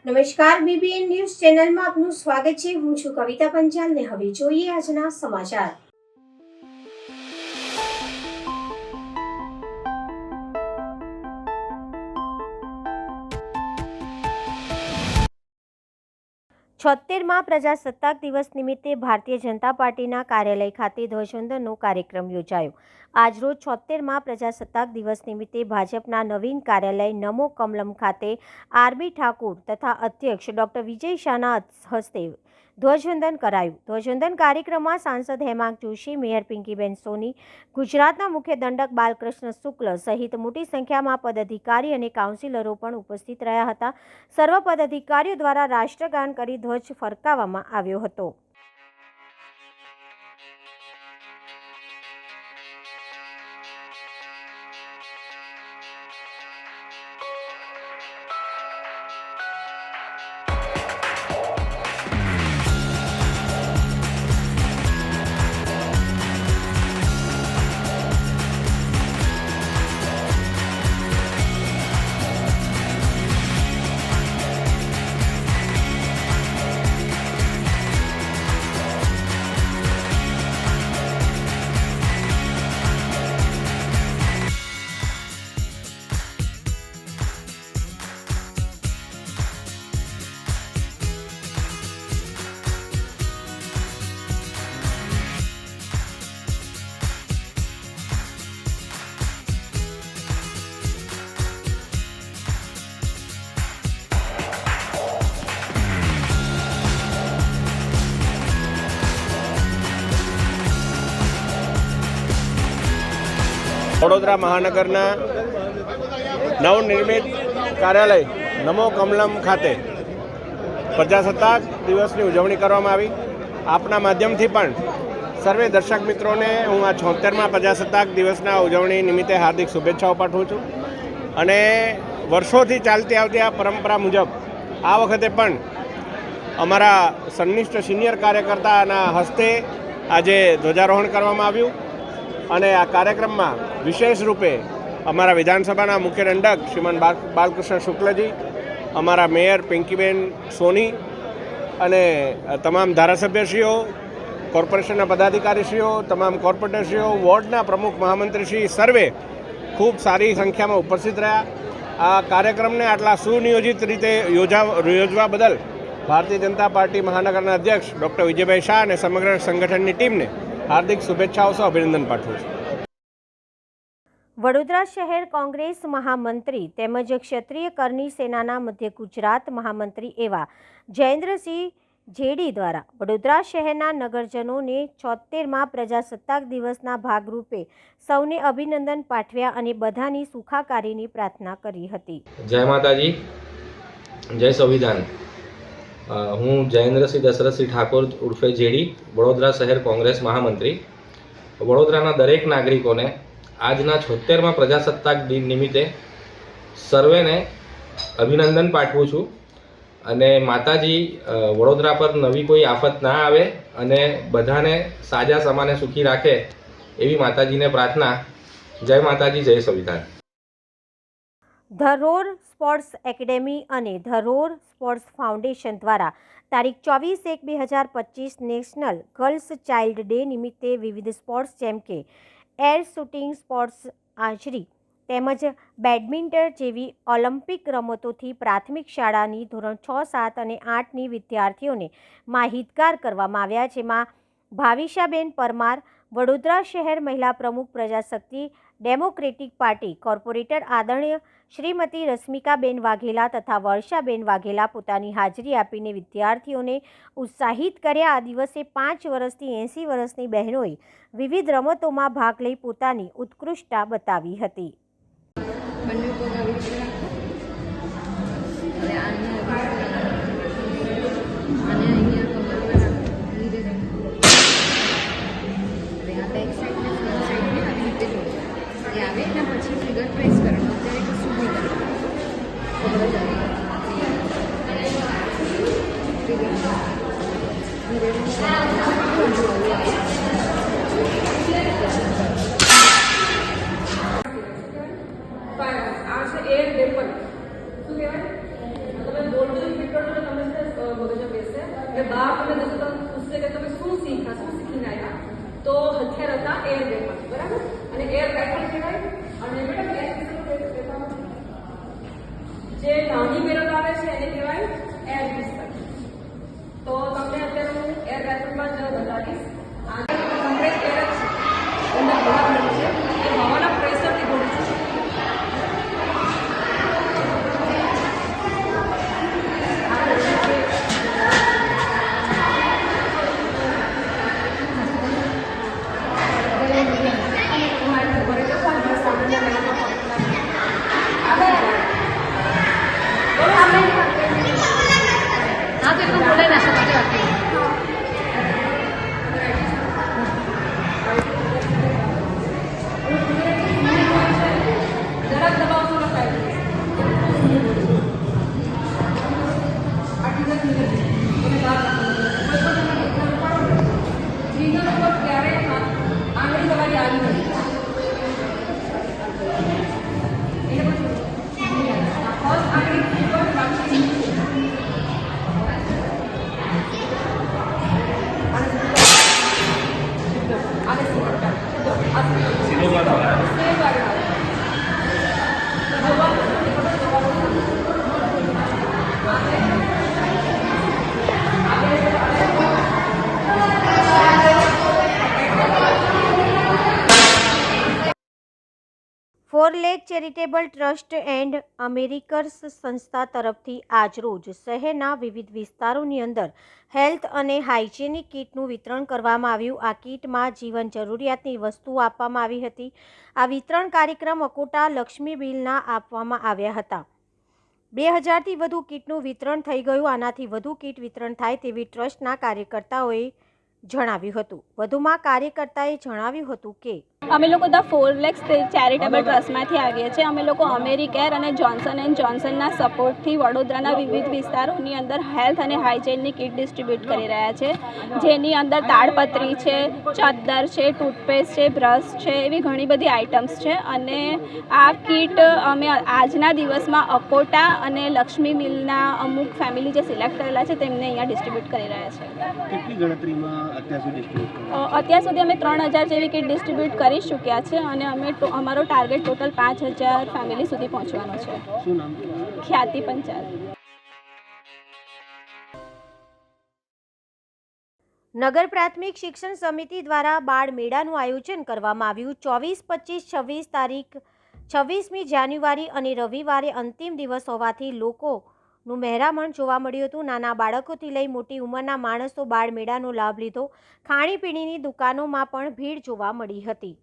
નમસ્કાર, BBN news ચેનલમાં આપનું સ્વાગત છે। હું છું કવિતા પંચાલ ને હવે જોઈએ આજના સમાચાર। છોતેરમાં પ્રજાસત્તાક દિવસ નિમિત્તે ભારતીય જનતા પાર્ટીના કાર્યાલય ખાતે ધ્વજવંદનનો કાર્યક્રમ યોજાયો। આજરોજ 76મા પ્રજાસત્તાક દિવસ નિમિત્તે ભાજપના નવીન કાર્યાલય નમો કમલમ ખાતે આરબી ઠાકુર તથા અધ્યક્ષ ડોક્ટર વિજય શાહના હસ્તે ધ્વજવંદન કરાયું। ધ્વજવંદન કાર્યક્રમમાં સાંસદ હેમાંગ જોશી, મેયર પિંકીબેન સોની, ગુજરાતના મુખ્ય દંડક બાલકૃષ્ણ શુક્લ સહિત મોટી સંખ્યામાં પદાધિકારી અને કાઉન્સિલરો પણ ઉપસ્થિત રહ્યા હતા। સર્વ પદાધિકારીઓ દ્વારા રાષ્ટ્રગાન કરી ધ્વજ ફરકાવવામાં આવ્યો હતો। વડોદરા મહાનગરના નવનિર્મિત કાર્યાલય નમો કમલમ ખાતે પ્રજાસત્તાક દિવસની ઉજવણી કરવામાં આવી। આપના માધ્યમથી પણ સર્વે દર્શક મિત્રોને હું આ 76મા પ્રજાસત્તાક દિવસના ઉજવણી નિમિત્તે હાર્દિક શુભેચ્છાઓ પાઠવું છું અને વર્ષોથી ચાલતી આવતી આ પરંપરા મુજબ આ વખતે પણ અમારા સંનિષ્ઠ સિનિયર કાર્યકર્તાના હસ્તે આજે ધ્વજારોહણ કરવામાં આવ્યું અને આ કાર્યક્રમમાં વિશેષ રૂપે અમારા વિધાનસભાના મુખ્ય દંડક શ્રીમાન બાલકૃષ્ણ શુક્લજી, અમારા મેયર પિંકીબેન સોની અને તમામ ધારાસભ્યશ્રીઓ, કોર્પોરેશનના પદાધિકારીશ્રીઓ, તમામ કોર્પોરેટરશ્રીઓ, વોર્ડના પ્રમુખ મહામંત્રીશ્રી સર્વે ખૂબ સારી સંખ્યામાં ઉપસ્થિત રહ્યા। આ કાર્યક્રમને આટલા સુનિયોજિત રીતે યોજવા બદલ ભારતીય જનતા પાર્ટી મહાનગરના અધ્યક્ષ ડૉક્ટર વિજયભાઈ શાહ અને સમગ્ર સંગઠનની ટીમને હાર્દિક શુભેચ્છાઓ સો અભિનંદન પાઠવું છું। વડોદરા શહેર કોંગ્રેસ મહામંત્રી તેમજ ક્ષત્રિય કરની સેનાના મધ્ય ગુજરાત મહામંત્રી એવા જયેન્દ્રસિંહ જેડી દ્વારા વડોદરા શહેરના નગરજનોને 76મા પ્રજાસત્તાક દિવસના ભાગરૂપે સૌને અભિનંદન પાઠવ્યા અને બધાની સુખાકારીની પ્રાર્થના કરી હતી। જય માતાજી, જય સંવિધાન। હું જયેન્દ્રસિંહ દશરથસિંહ ઠાકોર ઉર્ફે જેડી, વડોદરા શહેર કોંગ્રેસ મહામંત્રી, વડોદરાના દરેક નાગરિકોને આજના 76મા પ્રજાસત્તાક દિન નિમિત્તે સર્વેને અભિનંદન પાઠવું છું અને માતાજી વડોદરા પર નવી કોઈ આફત ના આવે અને બધાને સાજા સમાને સુખી રાખે એવી માતાજીને પ્રાર્થના। જય માતાજી, જય સંવિધાન। ધરોર સ્પોર્ટ્સ એકેડેમી અને ધરોર સ્પોર્ટ્સ ફાઉન્ડેશન દ્વારા તારીખ 24/1/2025 નેશનલ ગર્લ્સ ચાઇલ્ડ ડે નિમિત્તે વિવિધ સ્પોર્ટ્સ જેમ કે એર શૂટિંગ સ્પોર્ટ્સ, આર્ચરી તેમજ બેડમિન્ટન જેવી ઓલિમ્પિક રમતોથી પ્રાથમિક શાળાની ધોરણ 6, 7 અને 8ની વિદ્યાર્થીઓને માહિતગાર કરવામાં આવ્યા, જેમાં ભાવિશાબેન પરમાર, વડોદરા શહેર મહિલા પ્રમુખ પ્રજાશક્તિ ડેમોક્રેટિક પાર્ટી કોર્પોરેટર આદરણીય શ્રીમતી રશ્મિકાબેન વાઘેલા તથા વર્ષાબેન વાઘેલા પોતાની હાજરી આપીને વિદ્યાર્થીઓને ઉત્સાહિત કર્યા। આ દિવસે 5 વર્ષથી 80 વર્ષની બહેનોએ વિવિધ રમતોમાં ભાગ લઈ પોતાની ઉત્કૃષ્ટતા બતાવી હતી। આ છે એર વેપન, શું કહેવાય? શીખીને આવ્યા તો હથિયાર હતા એર વેપન, બરાબર, અને એર રાઇફલ કહેવાય. અને મેડમ જે નાની બેરલ આવે છે એને કહેવાય એર પિસ્તોલ. તો તમને અત્યારે હું એર રાઇફલમાં જ બતાવીશ. આગળ કમ્પ્રેસ એર જ છે, અંદર હવા ભરેલી છે, એ હવાના પ્રેશરથી ઘોડું છે. For lake charitable trust and AmeriCares સંસ્થા તરફથી આજરોજ શહેરના વિવિધ વિસ્તારોની અંદર હેલ્થ અને હાઇજેનિક કીટનું વિતરણ કરવામાં આવ્યું. આ કીટમાં જીવન જરૂરિયાતની વસ્તુઓ આપવામાં આવી હતી. આ વિતરણ કાર્યક્રમ અકોટા લક્ષ્મી બિલના આપવામાં આવ્યા હતા. 2000થી વધુ કીટનું વિતરણ થઈ ગયું. આનાથી વધુ કીટ વિતરણ થાય તેવી ટ્રસ્ટના કાર્યકર્તાઓએ જણાવ્યું હતું. વધુમાં કાર્યકર્તાએ જણાવ્યું હતું કે અમે લોકો ધ ફોર લેક્સ ચેરિટેબલ ટ્રસ્ટમાંથી આવીએ છીએ. અમે લોકો અમેરિકેર અને જોન્સન એન્ડ જોન્સનના સપોર્ટથી વડોદરાના વિવિધ વિસ્તારોની અંદર હેલ્થ અને હાઇજેનની કીટ ડિસ્ટ્રીબ્યુટ કરી રહ્યા છે, જેની અંદર તાડપત્રી છે, ચદ્દર છે, ટૂથપેસ્ટ છે, બ્રશ છે, એવી ઘણી બધી આઇટમ્સ છે. અને આ કીટ અમે આજના દિવસમાં અકોટા અને લક્ષ્મી મિલના અમુક ફેમિલી જે સિલેક્ટ કરેલા છે તેમને અહીંયા ડિસ્ટ્રીબ્યુટ કરી રહ્યા છે. કેટલી ગણતરીમાં અત્યાર સુધી અમે 3000 જેવી કીટ ડિસ્ટ્રીબ્યુટ કરી ચૂક્યા છે અને અમારો ટાર્ગેટ ટોટલ 5000 ફેમિલી સુધી પહોંચવાનો છે. શું નામ? ખ્યાતિ પંચાલ. નગર પ્રાથમિક શિક્ષણ સમિતિ દ્વારા બાળ મેળાનું આયોજન કરવામાં આવ્યું. 24, 25, 26 તારીખ 26મી જાન્યુઆરી અને રવિવારે અંતિમ દિવસ હોવાથી લોકોનું મહેરામણ જોવા મળ્યું હતું. નાના બાળકોથી લઈ મોટી ઉંમરના માણસો બાળ મેળાનો લાભ લીધો. ખાણીપીણીની દુકાનોમાં પણ ભીડ જોવા મળી હતી.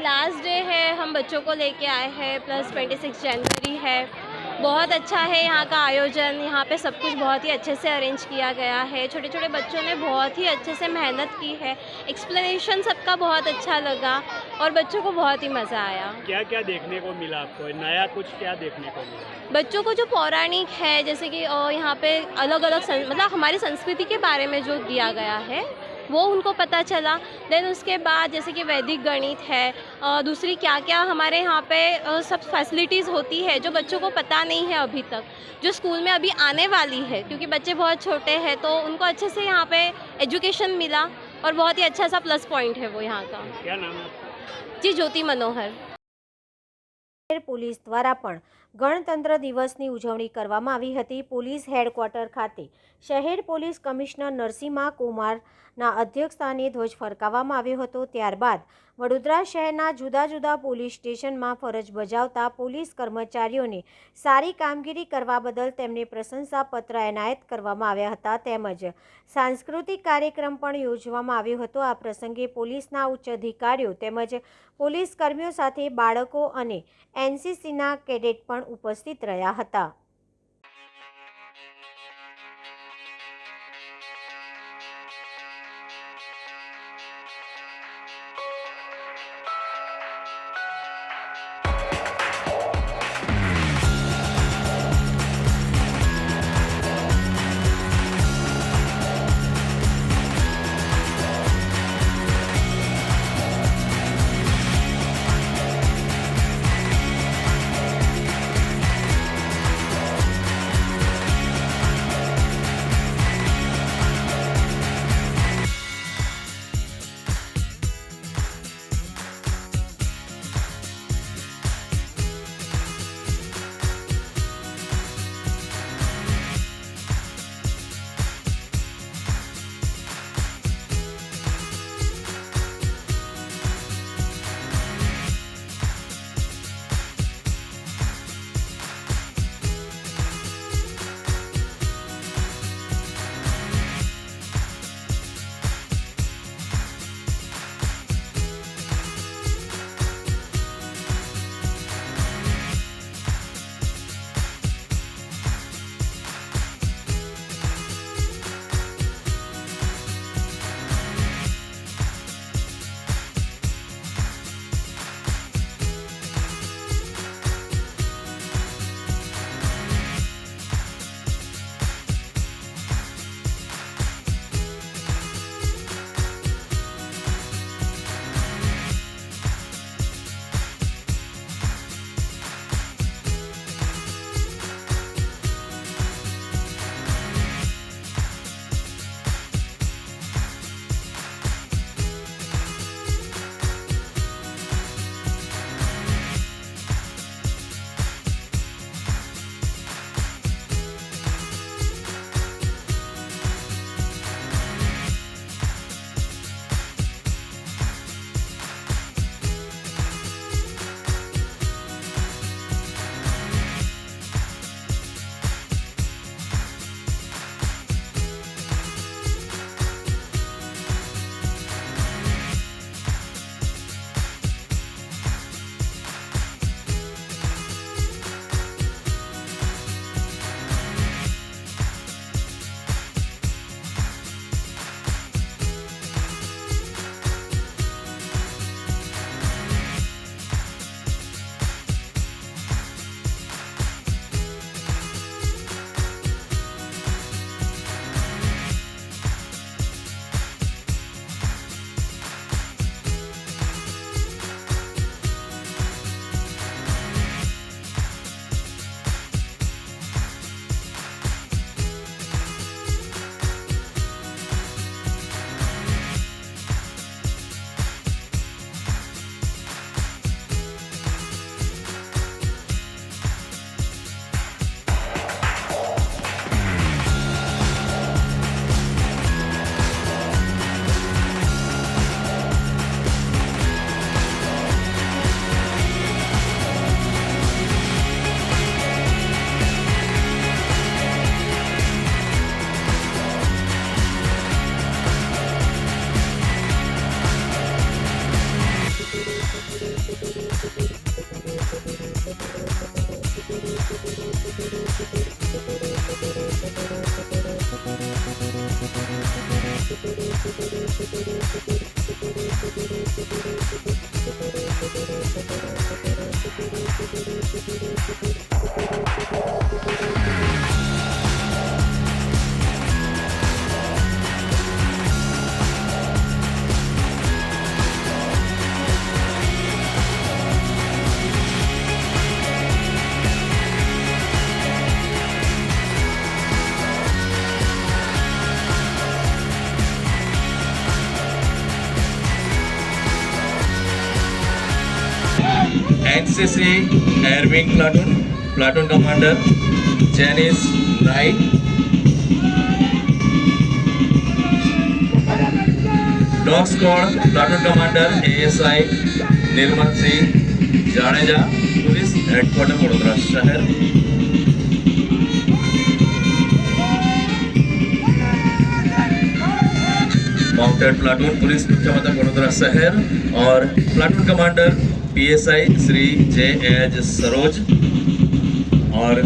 लास्ट डे है, हम बच्चों को लेके आए हैं, प्लस 26 जनवरी है. बहुत अच्छा है यहाँ का आयोजन. यहाँ पे सब कुछ बहुत ही अच्छे से अरेंज किया गया है. छोटे छोटे बच्चों ने बहुत ही अच्छे से मेहनत की है. एक्सप्लेनेशन सबका बहुत अच्छा लगा और बच्चों को बहुत ही मज़ा आया. क्या क्या देखने को मिला आपको? नया कुछ क्या देखने को मिला? बच्चों को जो पौराणिक है, जैसे कि यहाँ पे अलग अलग मतलब हमारी संस्कृति के बारे में जो दिया गया है वो उनको पता चला. देन उसके बाद जैसे कि वैदिक गणित है, दूसरी क्या क्या हमारे यहाँ पे सब फैसिलिटीज़ होती है जो बच्चों को पता नहीं है अभी तक, जो स्कूल में अभी आने वाली है, क्योंकि बच्चे बहुत छोटे हैं तो उनको अच्छे से यहाँ पे एजुकेशन मिला. और बहुत ही अच्छा सा प्लस पॉइंट है वो यहाँ का। क्या नाम है आपका? जी, ज्योति मनोहर। શહેર પોલીસ દ્વારા પણ ગણતંત્ર દિવસની ઉજવણી કરવામાં આવી હતી। પોલીસ હેડક્વાર્ટર ખાતે શહેર પોલીસ કમિશનર નરસિંહા કુમારના અધ્યક્ષસ્થાને ધ્વજ ફરકાવવામાં આવ્યો હતો। ત્યારબાદ વડોદરા શહેરના જુદા જુદા પોલીસ સ્ટેશનમાં ફરજ બજાવતા પોલીસ કર્મચારીઓને સારી કામગીરી કરવા બદલ તેમને પ્રશંસાપત્ર એનાયત કરવામાં આવ્યા હતા। તેમજ સાંસ્કૃતિક કાર્યક્રમ પણ યોજવામાં આવ્યો હતો। આ પ્રસંગે પોલીસના ઉચ્ચ અધિકારીઓ તેમજ પોલીસ કર્મીઓ સાથે બાળકો અને એનસીસીના કેડેટ પણ ઉપસ્થિત રહ્યા હતા। NCC Air Wing Platoon, Platoon Commander Janice Rai. Dog Squad Platoon Commander ASI Nirmal Singh Jadeja, police headquarter Vadodara शहर. माउंटेड प्लाटून पुलिस मुख्य मथक वडोदरा शहर और platoon commander PSI Shri JH Saroj और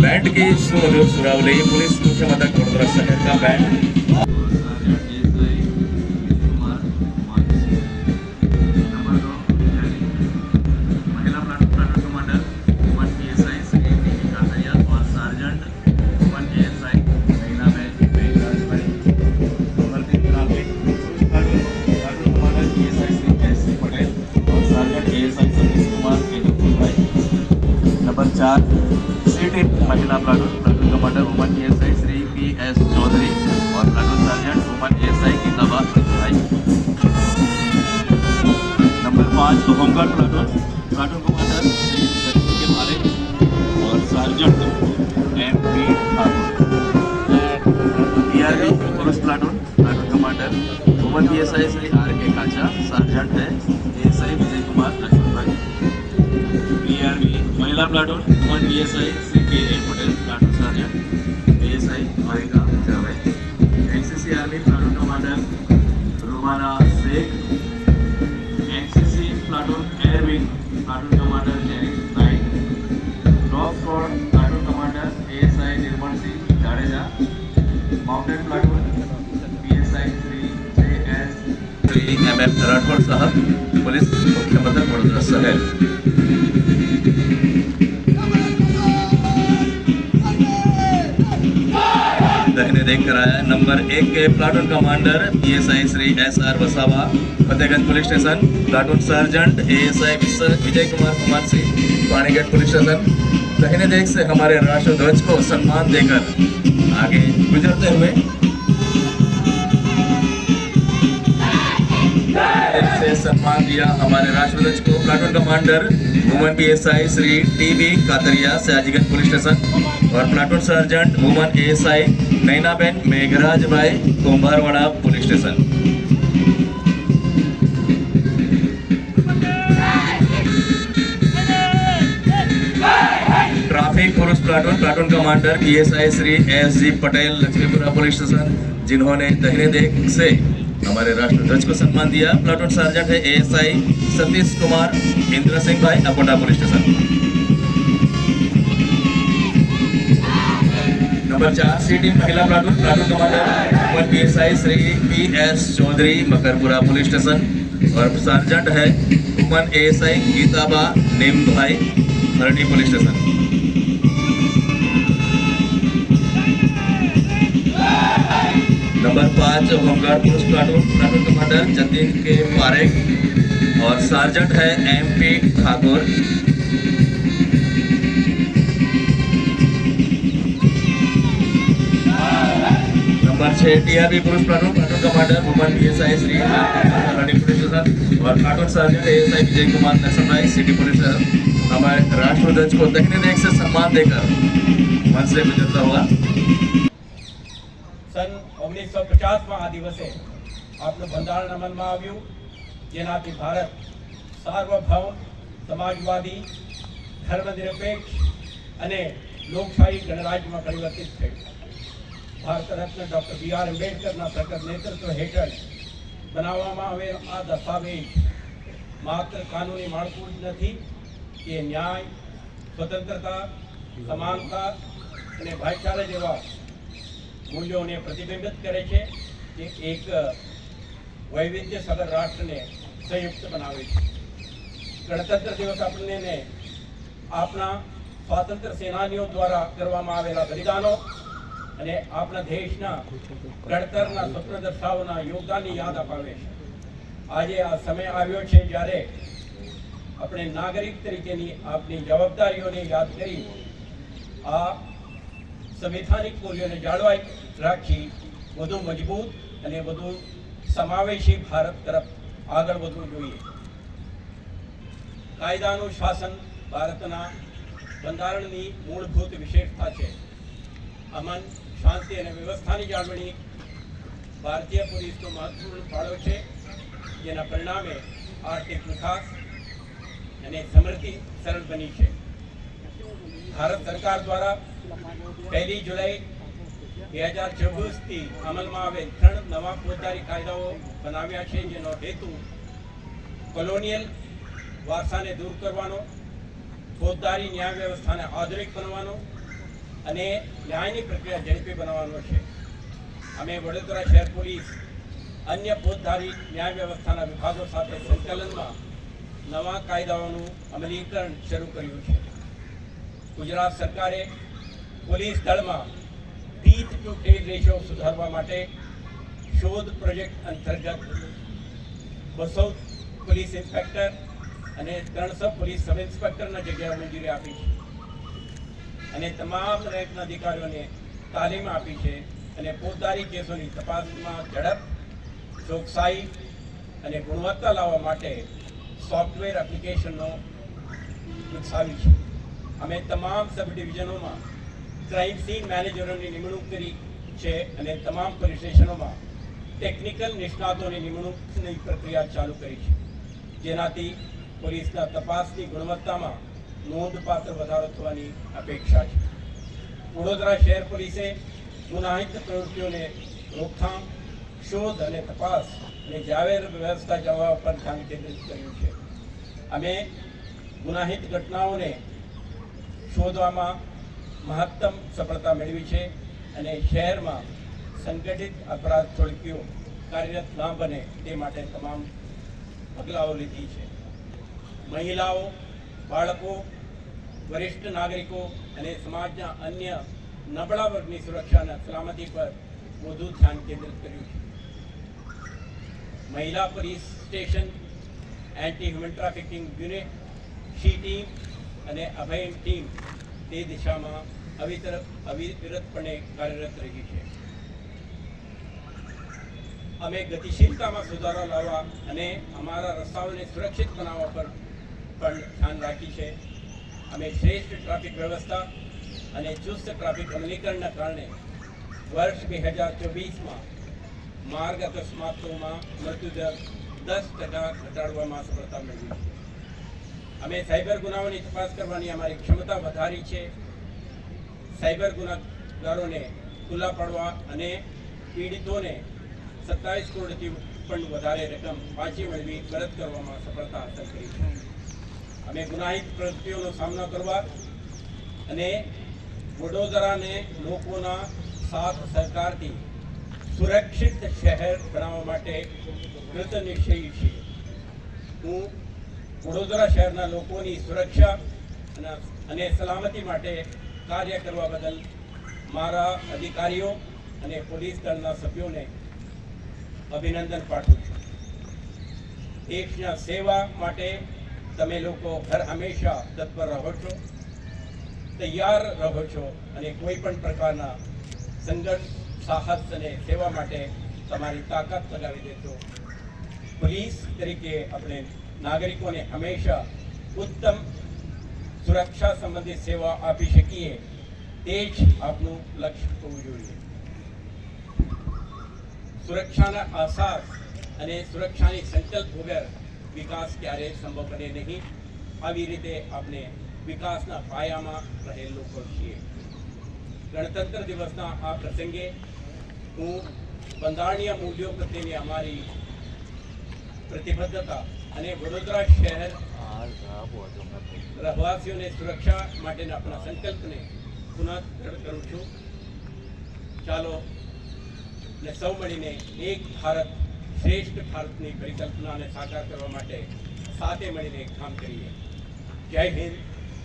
बैंड की सुमधुर सुरावली पुलिस मुख्य मथक वडोदरा शहर का बैंड. नंबर 4 सिटी महिला platoon, platoon commander woman PSI Shri PS Chaudhary और platoon sergeant woman PSI Gitaba bhai. Number 5 home guard platoon, platoon commander Shri Jatin K Malik और सर्जेंट MP ठाकुर. PRB पुरुष platoon, platoon commander woman PSI Shri RK Kacha, sergeant है ASI विजय कुमार लक्ष्मण भाई. PRB महिला platoon woman PSI Shri KA Patel, platoon sergeant ASI Marika Javed. NCC army platoon commander Rumana Sheikh. NCC platoon air wing, platoon commander Jenis Naik. Dog squad platoon commander ASI Nirmal Singh Jadeja. Mounted platoon PSI Shri JS Shri MM Rathod sahab, police मुख्य मथक वडोदरा शहर. दखने देख कर आया number 1 के platoon commander PSI Shri SR Vasava, Fatehganj police station. Platoon sergeant ASI Vijay Kumar Kumar Singh, Panigarh police station. दखने देख से हमारे राष्ट्रध्वज को सम्मान देकर आगे गुजरते हुए से सम्मान दिया हमारे राष्ट्रध्वज को platoon commander woman PSI Shri TB Katariya Sayajiganj police station और platoon sergeant woman ASI Nainaben Meghraj bhai Kumbharwada police station. Traffic पुरुष platoon, platoon commander PSI Shri SG Patel Laxmipura police station, जिन्होंने दाहिने देख से हमारे राष्ट्रध्वज को सम्मान दिया. प्लाटून सर्जेंट है ASI Satish Kumar Indra Singh bhai, Akota police station. Number 4 city महिला platoon, platoon commander woman PSI Shri PS Chaudhary Makarpura police station और सर्जेंट है वुमन ASI गीताबा नेम bhai Harni police station. Number 5 home guard police platoon, platoon commander Jatin K Parekh और सर्जेंट है MP Thakur. Number 6 TRB police platoon, platoon commander woman PSI Shri Harni police station और platoon sergeant ASI Vijay Kumar Laxman bhai city police station. हमारे राष्ट्रध्वज को दक्षिण देख से सम्मान देकर मन से गुजरता हुआ. सन 1950 આ દિવસે આપણું બંધારણ અમલમાં આવ્યું, જેનાથી ભારત સાર્વભૌમ, સમાજવાદી, ધર્મનિરપેક્ષ અને લોકશાહી ગણરાજ્યમાં પરિવર્તિત થયું. ભારત રત્ન ડૉક્ટર BR આંબેડકરના પ્રખર નેતૃત્વ હેઠળ બનાવવામાં આવેલ આ દસ્તાવેજ માત્ર કાનૂની માળખું જ નથી, એ ન્યાય, સ્વતંત્રતા, સમાનતા અને ભાઈચારા જેવા મૂલ્યોને પ્રતિબિંબિત કરે છે, જે એક વૈવિધ્યસભર રાષ્ટ્રને સંયુક્ત બનાવે છે. ગણતંત્ર દિવસ આપણને આપણા સ્વાતંત્ર્ય સેનાનીઓ દ્વારા કરવામાં આવેલા બલિદાનો અને આપણા દેશના ઘડતરના સ્વપ્ન દર્શાવના યોગદાનની યાદ અપાવે છે. આજે આ સમય આવ્યો છે જ્યારે આપણે નાગરિક તરીકેની આપણી જવાબદારીઓને યાદ કરી આ સંવૈધાનિક મૂલ્યોને જાળવાઈ રાખી વધુ મજબૂત અને વધુ સમાવેશી ભારત તરફ આગળ વધવું જોઈએ. કાયદાનું શાસન ભારતના બંધારણની મૂળભૂત વિશેષતા છે. અમન, શાંતિ અને વ્યવસ્થાની જાળવણી ભારતીય પોલીસનો મહત્વપૂર્ણ ફાળો છે, જેના પરિણામે આર્થિક વિકાસ અને સમૃદ્ધિ સરળ બની છે. ભારત સરકાર દ્વારા 1 જુલાઈ 2024થી અમલમાં આવેલ 3 નવા ફોજદારી કાયદાઓ બનાવ્યા છે, જેનો હેતુ કોલોનિયલ વારસાને દૂર કરવાનો, ફોજદારી ન્યાય વ્યવસ્થાને આધુનિક બનાવવાનો અને ન્યાયની પ્રક્રિયા ઝડપી બનાવવાનો છે. અમે વડોદરા શહેર પોલીસ અન્ય ફોજદારી ન્યાય વ્યવસ્થાના વિભાગો સાથે સંકલનમાં નવા કાયદાઓનું અમલીકરણ શરૂ કર્યું છે. ગુજરાત સરકારે પોલીસ દળમાં ટીથ ટુ ટેલ રેશિયો સુધારવા માટે શોધ પ્રોજેક્ટ અંતર્ગત 200 પોલીસ ઇન્સ્પેક્ટર અને 300 પોલીસ સબ ઇન્સ્પેક્ટરના જગ્યાએ મંજૂરી આપી છે અને તમામ રેન્કના અધિકારીઓને તાલીમ આપી છે અને ફોજદારી કેસોની તપાસમાં ઝડપ, ચોકસાઈ અને ગુણવત્તા લાવવા માટે સોફ્ટવેર એપ્લિકેશનનો વિકસાવી છે. અમે તમામ સબ ડિવિઝનોમાં ક્રાઇમ સીન મેનેજરોની નિમણૂક કરી છે અને તમામ પોલીસ સ્ટેશનોમાં ટેકનિકલ નિષ્ણાતોની નિમણૂકની પ્રક્રિયા ચાલુ કરી છે, જેનાથી પોલીસના તપાસની ગુણવત્તામાં નોંધપાત્ર વધારો થવાની અપેક્ષા છે. વડોદરા શહેર પોલીસે ગુનાહિત પ્રવૃત્તિઓને રોકથામ, શોધ અને તપાસ અને જાહેર વ્યવસ્થા જવા પર ધ્યાન કેન્દ્રિત કર્યું છે. અમે ગુનાહિત ઘટનાઓને શોધવામાં મહત્તમ સફળતા મેળવી છે અને શહેરમાં સંગઠિત અપરાધ ચોળકીઓ કાર્યરત ન બને તે માટે તમામ પગલાઓ લીધી છે. મહિલાઓ, બાળકો, વરિષ્ઠ નાગરિકો અને સમાજના અન્ય નબળા વર્ગની સુરક્ષા અને સલામતી પર વધુ ધ્યાન કેન્દ્રિત કર્યું છે. મહિલા police station, anti human trafficking unit, she team અને અભય ટીમ તે દિશામાં અવિરતપણે કાર્યરત રહી છે. અમે ગતિશીલતામાં સુધારો લાવવા અને અમારા રસ્તાઓને સુરક્ષિત બનાવવા પર પણ ધ્યાન રાખી છે. અમે શ્રેષ્ઠ ટ્રાફિક વ્યવસ્થા અને ચુસ્ત ટ્રાફિક અમલીકરણના કારણે વર્ષ 2024માં માર્ગ અકસ્માતોમાં મૃત્યુદર 10% ઘટાડવામાં સફળતા મેળવી છે. અમે સાયબર ગુનાઓની તપાસ કરવાની અમારી ક્ષમતા વધારી છે. સાયબર ગુનાગારોને ખુલ્લા પાડવા અને પીડિતોને 27 કરોડથી પણ વધારે રકમ પાછી મેળવી પરત કરવામાં સફળતા હાંસલ કરી છે. અમે ગુનાહિત પ્રવૃત્તિઓનો સામનો કરવા અને વડોદરાને લોકોના સાથ સહકારથી સુરક્ષિત શહેર બનાવવા માટે કૃતનિશ્ચયી છીએ. હું વડોદરા શહેરના લોકોની સુરક્ષા અને સલામતી માટે કાર્ય કરવા બદલ મારા અધિકારીઓ અને પોલીસ દળના સભ્યોને અભિનંદન પાઠવું છું. દેશના સેવા માટે તમે લોકો હંમેશા તત્પર રહો છો, તૈયાર રહો છો અને કોઈ પણ પ્રકારના સંઘર્ષ, સાહસ અને સેવા માટે તમારી તાકાત લગાવી દેશો. પોલીસ તરીકે આપણે નાગરિકોને હંમેશા ઉત્તમ સુરક્ષા સંબંધિત સેવા આપી શકીએ તે જ આપનું લક્ષ્ય હોવું જોઈએ. સુરક્ષાના આસાસ અને સુરક્ષાની સંકલ્પ વગર વિકાસ ક્યારેય સંભવ બને નહીં. આવી રીતે આપણે વિકાસના પાયામાં રહેલ લોકો છીએ. ગણતંત્ર દિવસના આ પ્રસંગે હું બંધારણીય મૂલ્યો પ્રત્યેની અમારી પ્રતિબદ્ધતા અને વડોદરા શહેર રહેવાસીઓને સુરક્ષા માટેના આપણા સંકલ્પને પુનઃ દૃઢ કરું છું. ચાલો ને સૌ મળીને એક ભારત શ્રેષ્ઠ ભારતની પરિકલ્પનાને સાકાર કરવા માટે સાથે મળીને કામ કરીએ. જય હિન્દ,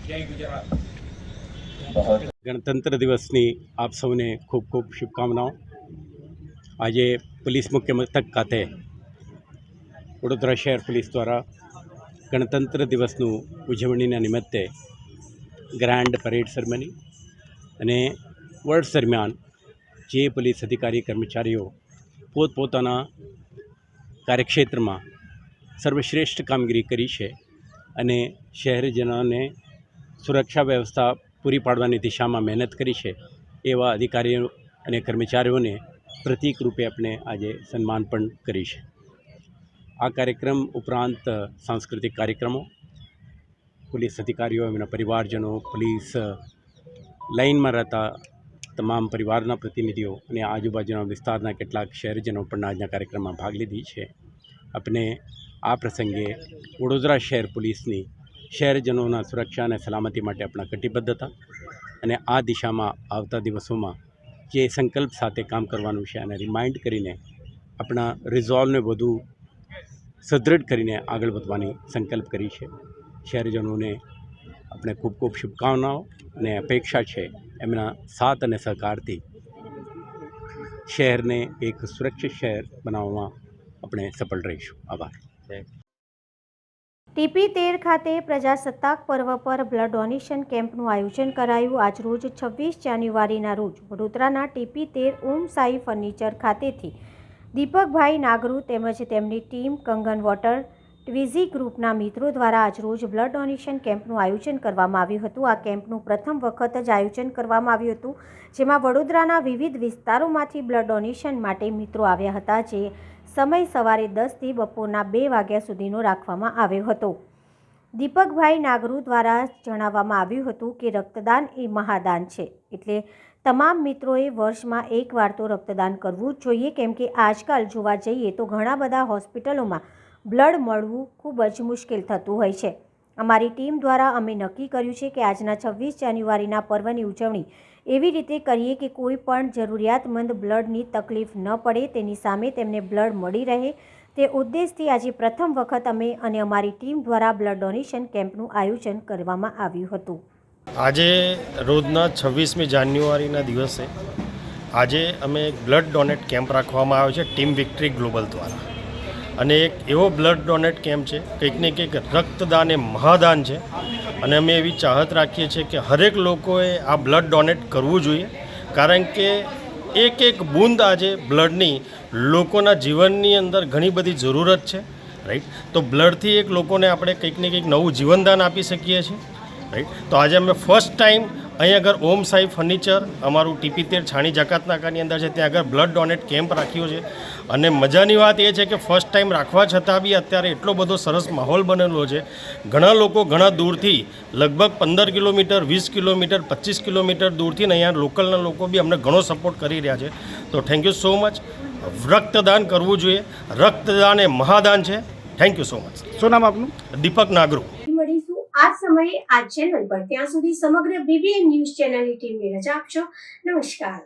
જય ગુજરાત. ગણતંત્ર દિવસની આપ સૌને ખૂબ ખૂબ શુભકામનાઓ. આજે પોલીસ મુખ્ય મથક ખાતે વડોદરા શહેર પોલીસ દ્વારા ગણતંત્ર દિવસનું ઉજવણીના નિમિત્તે ગ્રાન્ડ પરેડ સેરેમની અને વર્ષ દરમિયાન જે પોલીસ અધિકારી કર્મચારીઓ પોતપોતાના કાર્યક્ષેત્રમાં સર્વશ્રેષ્ઠ કામગીરી કરી છે અને શહેરીજનોને સુરક્ષા વ્યવસ્થા પૂરી પાડવાની દિશામાં મહેનત કરી છે એવા અધિકારીઓ અને કર્મચારીઓને પ્રતીક રૂપે આપણે આજે સન્માન પણ કરી છે. આ કાર્યક્રમ ઉપરાંત સાંસ્કૃતિક કાર્યક્રમો, પોલીસ અધિકારીઓ, એમના પરિવારજનો, પોલીસ લાઇનમાં રહેતા તમામ પરિવારના પ્રતિનિધિઓ અને આજુબાજુના વિસ્તારના કેટલાક શહેરજનો પણ આજના કાર્યક્રમમાં ભાગ લીધી છે. આપણે આ પ્રસંગે વડોદરા શહેર પોલીસની શહેરજનોના સુરક્ષા અને સલામતી માટે આપણા કટિબદ્ધતા અને આ દિશામાં આવતા દિવસોમાં જે સંકલ્પ સાથે કામ કરવાનું છે અને રિમાઇન્ડ કરીને આપણા રિઝોલ્વને વધુ સુદૃઢ કરીને આગળ વધવાની સંકલ્પ કરી છે. શહેરજનોને આપણે ખૂબ ખૂબ શુભકામનાઓ અને અપેક્ષા છે એમના સાથ અને સહકારથી શહેરને એક સુરક્ષિત શહેર બનાવવામાં આપણે સફળ રહીશું. આભાર. TP13 ખાતે પ્રજાસત્તાક પર્વ પર બ્લડ ડોનેશન કેમ્પનું આયોજન કરાયું. આજરોજ 26 જાન્યુઆરીના રોજ વડોદરાના TP13 ઓમ સાઈ ફર્નિચર ખાતેથી દીપકભાઈ નાગરુ તેમજ તેમની ટીમ કંગન વોટર ટ્વિઝી ગ્રુપના મિત્રો દ્વારા આજરોજ બ્લડ ડોનેશન કેમ્પનું આયોજન કરવામાં આવ્યું હતું. આ કેમ્પનું પ્રથમ વખત જ આયોજન કરવામાં આવ્યું હતું, જેમાં વડોદરાના વિવિધ વિસ્તારોમાંથી બ્લડ ડોનેશન માટે મિત્રો આવ્યા હતા, જે સમય સવારે 10થી બપોરના 2 વાગ્યા સુધીનો રાખવામાં આવ્યો હતો. દીપકભાઈ નાગરુ દ્વારા જણાવવામાં આવ્યું હતું કે રક્તદાન એ મહાદાન છે, એટલે તમામ મિત્રોએ વર્ષમાં એકવાર તો રક્તદાન કરવું જ જોઈએ, કેમ કે આજકાલ જોવા જઈએ તો ઘણા બધા હોસ્પિટલોમાં બ્લડ મળવું ખૂબ જ મુશ્કેલ થતું હોય છે. અમારી ટીમ દ્વારા અમે નક્કી કર્યું છે કે આજના 26 જાન્યુઆરીના પર્વની ઉજવણી એવી રીતે કરીએ કે કોઈ પણ જરૂરિયાતમંદ બ્લડની તકલીફ ન પડે, તેની સામે તેમને બ્લડ મળી રહે. તે ઉદ્દેશથી આજે પ્રથમ વખત અમે અને અમારી ટીમ દ્વારા બ્લડ ડોનેશન કેમ્પનું આયોજન કરવામાં આવ્યું હતું. આજે રોજના 26મી જાન્યુઆરીના દિવસે આજે અમે એક બ્લડ ડોનેટ કેમ્પ રાખવામાં આવ્યો છે ટીમ વિક્ટરી ગ્લોબલ દ્વારા. અને એક એવો બ્લડ ડોનેટ કેમ્પ છે, કંઈક ને કંઈક રક્તદાન એ મહાદાન છે, અને અમે એવી ચાહત રાખીએ છીએ કે હરેક લોકોએ આ બ્લડ ડોનેટ કરવું જોઈએ, કારણ કે એક એક બૂંદ આજે બ્લડની લોકોના જીવનની અંદર ઘણી બધી જરૂરત છે, રાઈટ. તો બ્લડથી એક લોકોને આપણે કંઈક ને કંઈક નવું જીવનદાન આપી શકીએ છીએ, રાઈટ. તો આજે અમે ફર્સ્ટ ટાઈમ અહીં આગળ ઓમ સાઈ ફર્નિચર અમારું TP13 છાણી જકાત નાકાની અંદર છે, ત્યાં આગળ બ્લડ ડોનેટ કેમ્પ રાખ્યો છે. અને મજાની વાત એ છે કે ફર્સ્ટ ટાઈમ રાખવા છતાં બી અત્યારે એટલો બધો સરસ માહોલ બનેલો છે. ઘણા લોકો ઘણા દૂરથી લગભગ 15 કિલોમીટર, 20 કિલોમીટર, 25 કિલોમીટર દૂરથી ને અહીંયા લોકલના લોકો બી અમને ઘણો સપોર્ટ કરી રહ્યા છે. તો થેન્ક યુ સો મચ. રક્તદાન કરવું જોઈએ. રક્તદાન એ મહાદાન છે. Thank you so much. શું નામ આપનું? દીપક નાગરુ. મળીશું આ સમયે આ ચેનલ પર. ત્યાં સુધી સમગ્ર BBN ન્યૂઝ ચેનલની ટીમને રજા આપશો. નમસ્કાર.